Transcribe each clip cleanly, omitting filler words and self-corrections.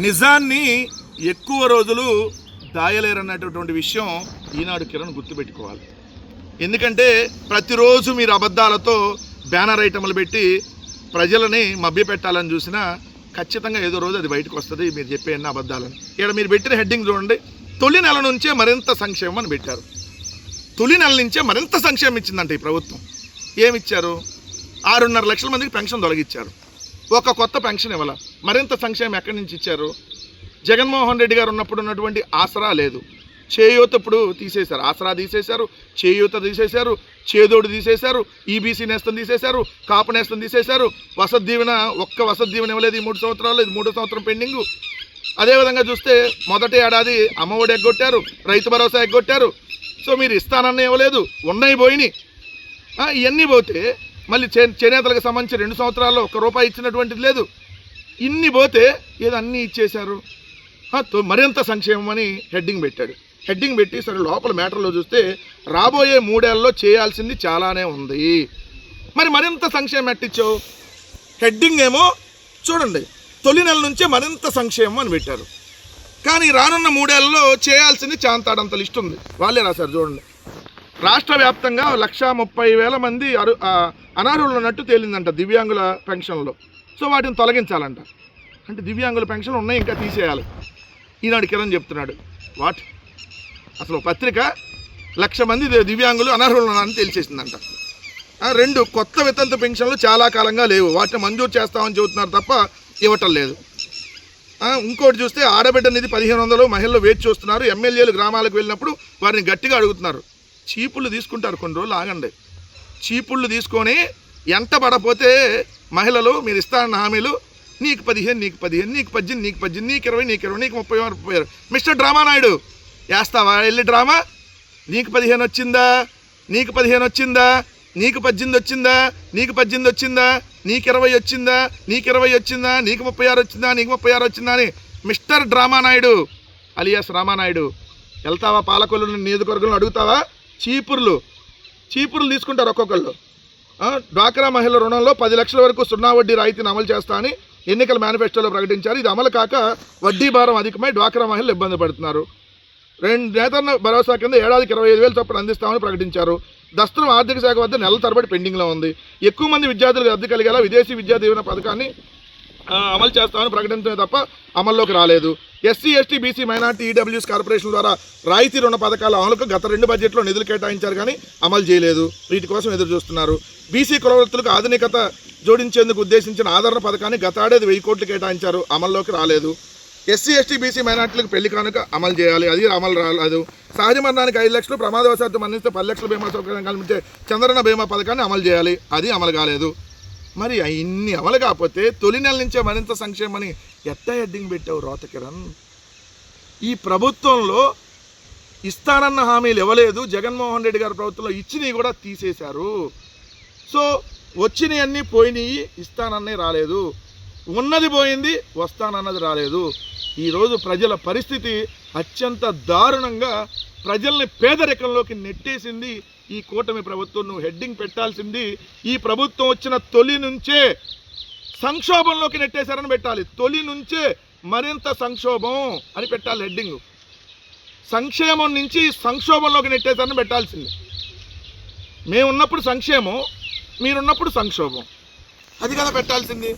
నిజాన్ని ఎక్కువ రోజులు దాయలేరన్నటువంటి విషయం ఈనాడు కిరణ్ గుర్తుపెట్టుకోవాలి. ఎందుకంటే ప్రతిరోజు మీరు అబద్ధాలతో బ్యానర్ ఐటమ్లు పెట్టి ప్రజలని మభ్యపెట్టాలని చూసినా ఖచ్చితంగా ఏదో రోజు అది బయటకు వస్తుంది మీరు చెప్పే ఎన్ని అబద్ధాలని. ఇక్కడ మీరు పెట్టిన హెడ్డింగ్ చూడండి, తొలి నెల నుంచే మరింత సంక్షేమం అని పెట్టారు. తొలి నెల నుంచే మరింత సంక్షేమం ఇచ్చిందంట ఈ ప్రభుత్వం. ఏమిచ్చారు? 6.5 లక్షల మందికి పెన్షన్ తొలగించారు. ఒక కొత్త పెన్షన్ ఇవ్వాల. మరింత సంక్షేమం ఎక్కడి నుంచి ఇచ్చారు? జగన్మోహన్ రెడ్డి గారు ఉన్నప్పుడు ఉన్నటువంటి ఆసరా లేదు, చేయూత ఇప్పుడు తీసేశారు. ఆసరా తీసేశారు, చేయూత తీసేశారు, చేదోడు తీసేశారు, ఈబీసీ నేస్తం తీసేశారు, కాపు నేస్తం తీసేశారు. వసతి దీవెన ఒక్క వసతి దీవెన ఇవ్వలేదు ఈ 3 సంవత్సరాలు. ఇది 3వ సంవత్సరం పెండింగు. అదేవిధంగా చూస్తే మొదటి ఏడాది అమ్మఒడి ఎగ్గొట్టారు, రైతు భరోసా ఎగ్గొట్టారు. సో మీరు ఇస్తానన్న ఇవ్వలేదు, ఉన్నాయి పోయినాయి. ఇవన్నీ పోతే మళ్ళీ చేనేతలకు సంబంధించి 2 సంవత్సరాల్లో ₹1 ఇచ్చినటువంటిది లేదు. ఇన్ని పోతే ఏదో అన్నీ ఇచ్చేశారు. మరింత సంక్షేమం అని హెడ్డింగ్ పెట్టాడు. హెడ్డింగ్ పెట్టి సరే లోపల మ్యాటర్లో చూస్తే రాబోయే 3 ఏళ్లలో చేయాల్సింది చాలానే ఉంది. మరి మరింత సంక్షేమం ఎట్టిచ్చావు? హెడ్డింగ్ ఏమో చూడండి, తొలి నెల నుంచే మరింత సంక్షేమం అని పెట్టారు. కానీ రానున్న 3 ఏళ్లలో చేయాల్సింది చాంతాడంత లిస్ట్ ఉంది. వాళ్ళే రాశారు చూడండి. రాష్ట్ర వ్యాప్తంగా 130,000 మంది అనర్హులు ఉన్నట్టు తేలిందంట దివ్యాంగుల పెన్షన్లో. సో వాటిని తొలగించాలంట. అంటే దివ్యాంగుల పెన్షన్లు ఉన్నాయి, ఇంకా తీసేయాలి. ఈనాడు కిరణ్ చెప్తున్నాడు. వాట్ అసలు పత్రిక 1,00,000 మంది దివ్యాంగులు అనర్హులు ఉన్నారని తెలిసేసిందంట. 2 కొత్త వితంతు పెన్షన్లు చాలా కాలంగా లేవు, వాటిని మంజూరు చేస్తామని చెబుతున్నారు తప్ప ఇవ్వటం లేదు. ఇంకోటి చూస్తే ఆడబిడ్డ నిధి 1,500 మహిళలు వేచి చూస్తున్నారు. ఎమ్మెల్యేలు గ్రామాలకు వెళ్ళినప్పుడు వారిని గట్టిగా అడుగుతున్నారు. చీపుళ్ళు తీసుకుంటారు, కొన్ని రోజులు ఆగండి. చీపుళ్ళు తీసుకొని ఎంట పడపోతే మహిళలు మీరు ఇస్తారన్న హామీలు నీకు 15, నీకు 15, నీకు 18, నీకు 18, నీకు 20, నీకు 20, నీకు 30, 30. మిస్టర్ డ్రామా నాయుడు వేస్తావా వెళ్ళి డ్రామా? నీకు 15 వచ్చిందా? నీకు 15 వచ్చిందా? నీకు 18 వచ్చిందా? నీకు 18 వచ్చిందా? నీకు 20 వచ్చిందా? నీకు 20 వచ్చిందా? నీకు 36 వచ్చిందా? నీకు 36 వచ్చిందా అని mister drama Naidu alias Ramanaidu వెళ్తావా? పాలకొల్లు నియోజకవర్గంలో అడుగుతావా? చీపుర్లు తీసుకుంటారు ఒక్కొక్కళ్ళు. డ్వాక్రా మహిళల రుణంలో 10 లక్షల వరకు 0 వడ్డీ రాయితీని అమలు చేస్తా అని ఎన్నికల మేనిఫెస్టోలో ప్రకటించారు. ఇది అమలు కాక వడ్డీ భారం అధికమై డ్వాక్రా మహిళలు ఇబ్బంది పడుతున్నారు. 2 నేతన్న భరోసా కింద ఏడాదికి 25,000 చొప్పున అందిస్తామని ప్రకటించారు. దస్తరం ఆర్థిక శాఖ వద్ద నెలల తరబడి పెండింగ్లో ఉంది. ఎక్కువ మంది విద్యార్థులకు లబ్ధి కలిగేలా విదేశీ విద్యా దీవెన పథకాన్ని అమలు చేస్తామని ప్రకటించడమే తప్ప అమల్లోకి రాలేదు. SC, ST, BC, minority, EWS corporation ద్వారా రాయితీ రుణ పథకాల అమలుకు గత 2 బడ్జెట్లో నిధులు కేటాయించారు కానీ అమలు చేయలేదు. వీటి కోసం ఎదురు చూస్తున్నారు. బీసీ కులవృత్తులకు ఆధునికత జోడించేందుకు ఉద్దేశించిన ఆదరణ పథకాన్ని గత ఏడాది 1000 కోట్లు కేటాయించారు, అమల్లోకి రాలేదు. ఎస్సీ, ఎస్టీ, బీసీ, మైనార్టీలకు పెళ్లి కానుక అమలు చేయాలి, అది అమలు రాలేదు. సహజ మరణానికి 5 లక్షలు, ప్రమాదవశాత్తు మరణిస్తే 10 లక్షల బీమా సౌకర్యం కల్పించే చంద్రన్న బీమా పథకాన్ని అమలు చేయాలి, అది అమలు కాలేదు. మరి ఇన్ని అమలు కాకపోతే తొలి నెల నుంచే మరింత సంక్షేమని ఎట్టా హెడ్డింగ్ పెట్టావు రోత కిరణ్? ఈ ప్రభుత్వంలో ఇస్తానన్న హామీలు ఇవ్వలేదు. జగన్మోహన్ రెడ్డి గారి ప్రభుత్వంలో ఇచ్చినవి కూడా తీసేశారు. సో వచ్చినవన్నీ పోయినాయి, ఇస్తానన్నీ రాలేదు. ఉన్నది పోయింది, వస్తానన్నది రాలేదు. ఈరోజు ప్రజల పరిస్థితి అత్యంత దారుణంగా ప్రజల్ని పేదరికంలోకి నెట్టేసింది ఈ కూటమి ప్రభుత్వం. నువ్వు హెడ్డింగ్ పెట్టాల్సింది ఈ ప్రభుత్వం వచ్చిన తొలి నుంచే సంక్షోభంలోకి నెట్టేశారని పెట్టాలి. తొలి నుంచే మరింత సంక్షోభం అని పెట్టాలి హెడ్డింగ్. సంక్షేమం నుంచి సంక్షోభంలోకి నెట్టేశారని పెట్టాల్సింది. మేమున్నప్పుడు సంక్షేమం, మీరున్నప్పుడు సంక్షోభం, అది కదా పెట్టాల్సింది.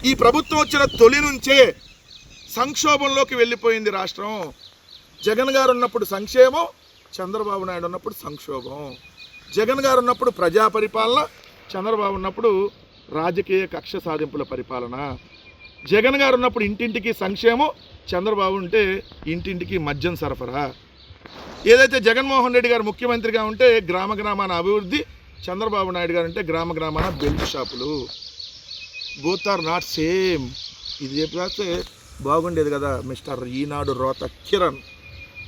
ఈ ప్రభుత్వం వచ్చిన తొలి నుంచే సంక్షోభంలోకి వెళ్ళిపోయింది రాష్ట్రం. జగన్ గారు ఉన్నప్పుడు సంక్షేమం, చంద్రబాబు నాయుడు ఉన్నప్పుడు సంక్షోభం. జగన్ గారు ఉన్నప్పుడు ప్రజా పరిపాలన, చంద్రబాబు ఉన్నప్పుడు రాజకీయ కక్ష సాధింపుల పరిపాలన. జగన్ గారు ఉన్నప్పుడు ఇంటింటికి సంక్షేమం, చంద్రబాబు ఉంటే ఇంటింటికి మద్యం సరఫరా. ఏదైతే జగన్మోహన్ రెడ్డి గారు ముఖ్యమంత్రిగా ఉంటే గ్రామ గ్రామాన అభివృద్ధి, చంద్రబాబు నాయుడు గారు అంటే గ్రామ గ్రామాన బెల్ట్ షాపులు. Both are not same. ఇది చెప్పేస్తే బాగుండేది కదా మిస్టర్ ఈనాడు రోత కిరణ్.